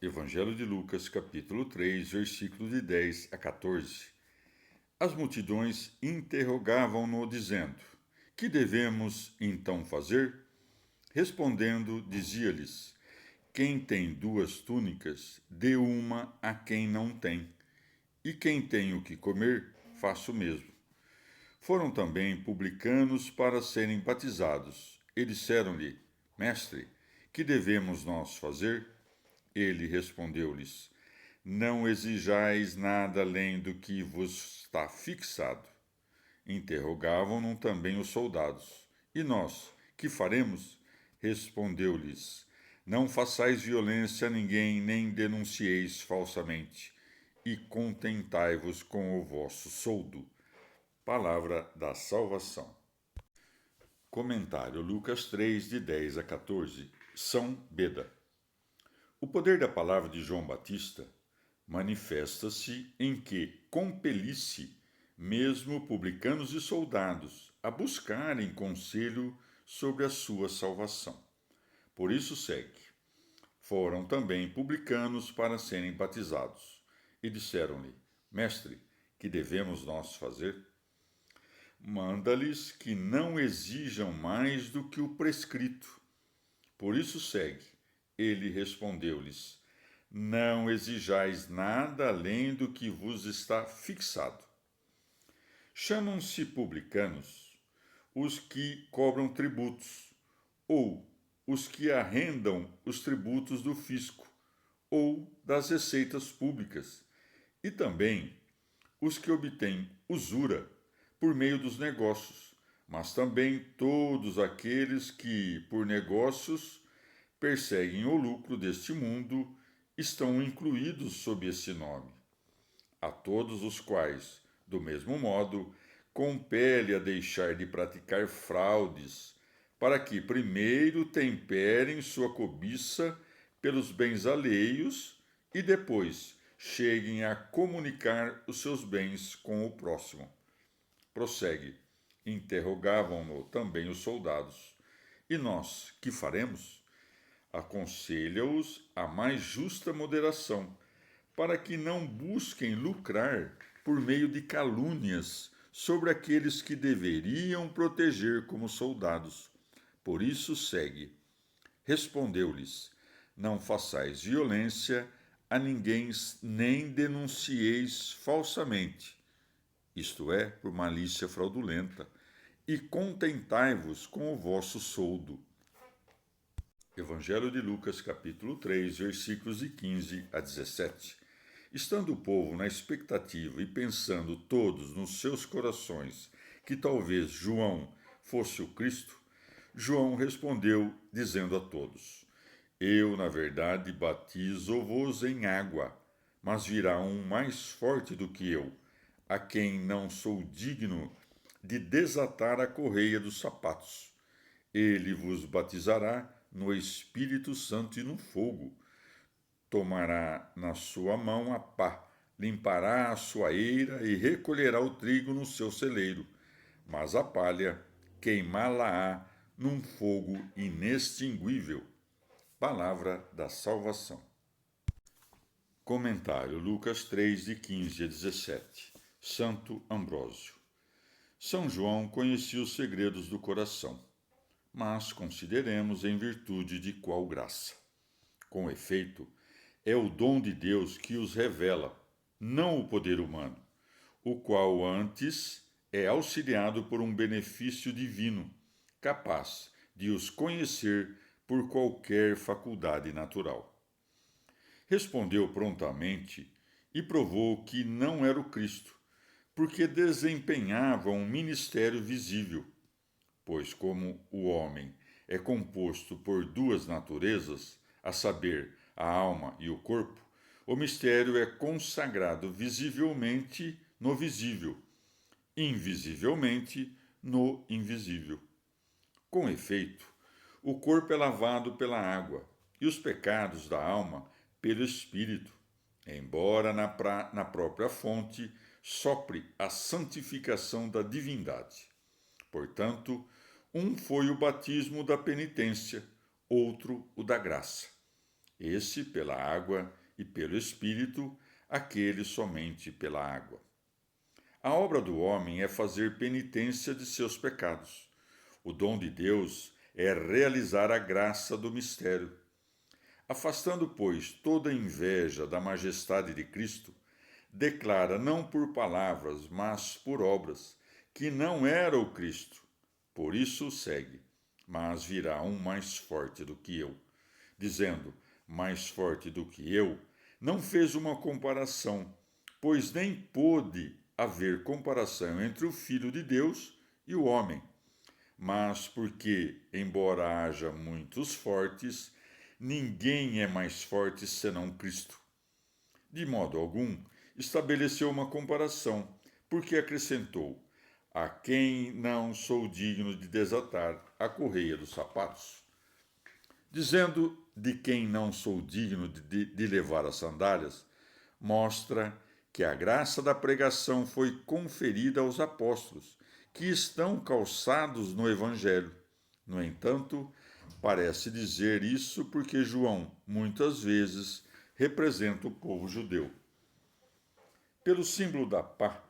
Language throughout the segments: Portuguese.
Evangelho de Lucas, capítulo 3, versículos de 10 a 14. As multidões interrogavam-no, dizendo: Que devemos então fazer? Respondendo, dizia-lhes: Quem tem 2 túnicas, dê uma a quem não tem, e quem tem o que comer, faça o mesmo. Foram também publicanos para serem batizados, e disseram-lhe: Mestre, que devemos nós fazer? Ele respondeu-lhes: Não exijais nada além do que vos está fixado. Interrogavam-no também os soldados. E nós, que faremos? Respondeu-lhes: Não façais violência a ninguém, nem denuncieis falsamente, e contentai-vos com o vosso soldo. Palavra da salvação. Comentário Lucas 3, de 10 a 14. São Beda. O poder da palavra de João Batista manifesta-se em que compelisse mesmo publicanos e soldados a buscarem conselho sobre a sua salvação. Por isso segue: Foram também publicanos para serem batizados, e disseram-lhe: Mestre, que devemos nós fazer? Manda-lhes que não exijam mais do que o prescrito. Por isso segue: Ele respondeu-lhes: Não exijais nada além do que vos está fixado. Chamam-se publicanos os que cobram tributos, ou os que arrendam os tributos do fisco, ou das receitas públicas, e também os que obtêm usura por meio dos negócios, mas também todos aqueles que, por negócios, perseguem o lucro deste mundo estão incluídos sob esse nome. A todos os quais, do mesmo modo, compele a deixar de praticar fraudes, para que primeiro temperem sua cobiça pelos bens alheios e depois cheguem a comunicar os seus bens com o próximo. Prossegue. Interrogavam-no também os soldados. E nós, que faremos? Aconselha-os a mais justa moderação, para que não busquem lucrar por meio de calúnias sobre aqueles que deveriam proteger como soldados. Por isso segue. Respondeu-lhes: Não façais violência a ninguém, nem denuncieis falsamente, isto é, por malícia fraudulenta, e contentai-vos com o vosso soldo. Evangelho de Lucas, capítulo 3, versículos de 15 a 17. Estando o povo na expectativa e pensando todos nos seus corações que talvez João fosse o Cristo, João respondeu, dizendo a todos: Eu, na verdade, batizo-vos em água, mas virá um mais forte do que eu, a quem não sou digno de desatar a correia dos sapatos. Ele vos batizará no Espírito Santo e no fogo. Tomará na sua mão a pá, limpará a sua eira e recolherá o trigo no seu celeiro, mas a palha queimá-la-á num fogo inextinguível. Palavra da salvação. Comentário Lucas 3, de 15 a 17. Santo Ambrósio. São João conhecia os segredos do coração, mas consideremos em virtude de qual graça. Com efeito, é o dom de Deus que os revela, não o poder humano, o qual antes é auxiliado por um benefício divino, capaz de os conhecer por qualquer faculdade natural. Respondeu prontamente e provou que não era o Cristo, porque desempenhava um ministério visível, pois, como o homem é composto por 2 naturezas, a saber, a alma e o corpo, o mistério é consagrado visivelmente no visível, invisivelmente no invisível. Com efeito, o corpo é lavado pela água e os pecados da alma pelo Espírito, embora na própria fonte sopre a santificação da divindade. Portanto, um foi o batismo da penitência, outro o da graça. esse pela água e pelo Espírito, aquele somente pela água. A obra do homem é fazer penitência de seus pecados. O dom de Deus é realizar a graça do mistério. Afastando, pois, toda inveja da majestade de Cristo, declara não por palavras, mas por obras, que não era o Cristo. Por isso segue, mas virá um mais forte do que eu. Dizendo, mais forte do que eu, não fez uma comparação, pois nem pôde haver comparação entre o Filho de Deus e o homem. Mas porque, embora haja muitos fortes, ninguém é mais forte senão Cristo. De modo algum, estabeleceu uma comparação, porque acrescentou: a quem não sou digno de desatar a correia dos sapatos. Dizendo de quem não sou digno de levar as sandálias, mostra que a graça da pregação foi conferida aos apóstolos, que estão calçados no Evangelho. No entanto, parece dizer isso porque João, muitas vezes, representa o povo judeu. Pelo símbolo da pá,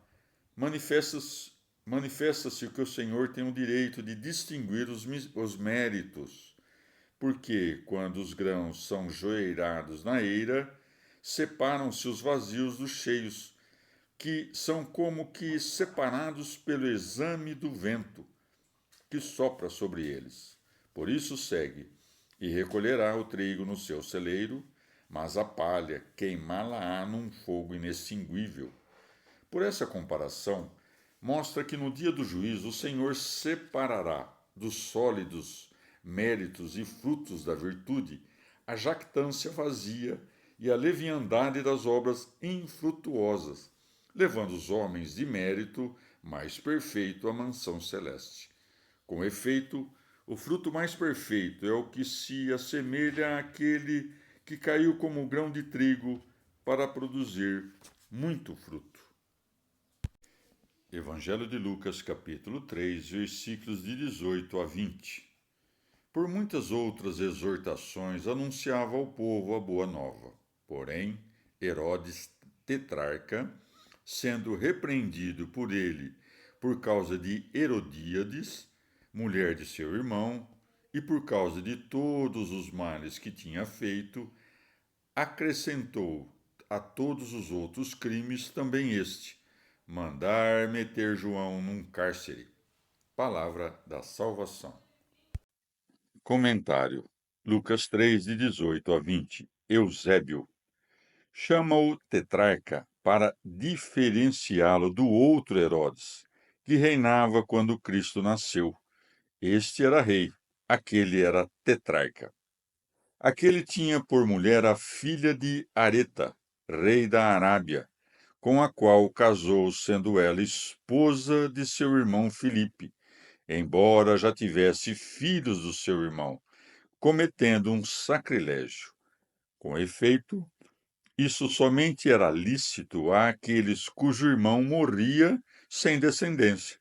manifesta-se que o Senhor tem o direito de distinguir os méritos, porque quando os grãos são joeirados na eira, separam-se os vazios dos cheios, que são como que separados pelo exame do vento, que sopra sobre eles. Por isso segue, e recolherá o trigo no seu celeiro, mas a palha queimá-la-á num fogo inextinguível. Por essa comparação, mostra que no dia do juízo o Senhor separará dos sólidos méritos e frutos da virtude a jactância vazia e a leviandade das obras infrutuosas, levando os homens de mérito mais perfeito à mansão celeste. Com efeito, o fruto mais perfeito é o que se assemelha àquele que caiu como grão de trigo para produzir muito fruto. Evangelho de Lucas, capítulo 3, versículos de 18 a 20. Por muitas outras exortações anunciava ao povo a boa nova. Porém, Herodes, tetrarca, sendo repreendido por ele por causa de Herodíades, mulher de seu irmão, e por causa de todos os males que tinha feito, acrescentou a todos os outros crimes também este: mandar meter João num cárcere. Palavra da salvação. Comentário. Lucas 3, de 18 a 20. Eusébio chama-o tetrarca para diferenciá-lo do outro Herodes, que reinava quando Cristo nasceu. Este era rei, aquele era tetrarca. Aquele tinha por mulher a filha de Areta, rei da Arábia, com a qual casou, sendo ela esposa de seu irmão Filipe, embora já tivesse filhos do seu irmão, cometendo um sacrilégio. Com efeito, isso somente era lícito àqueles cujo irmão morria sem descendência.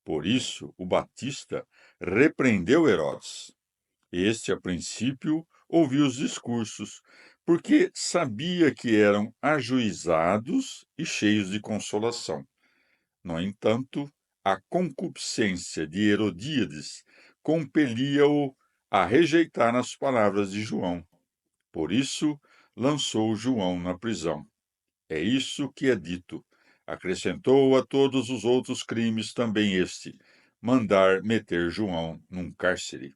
Por isso, o Batista repreendeu Herodes. Este, a princípio, ouviu os discursos, porque sabia que eram ajuizados e cheios de consolação. No entanto, a concupiscência de Herodíades compelia-o a rejeitar as palavras de João. Por isso, lançou João na prisão. É isso que é dito. Acrescentou a todos os outros crimes também este: mandar meter João num cárcere.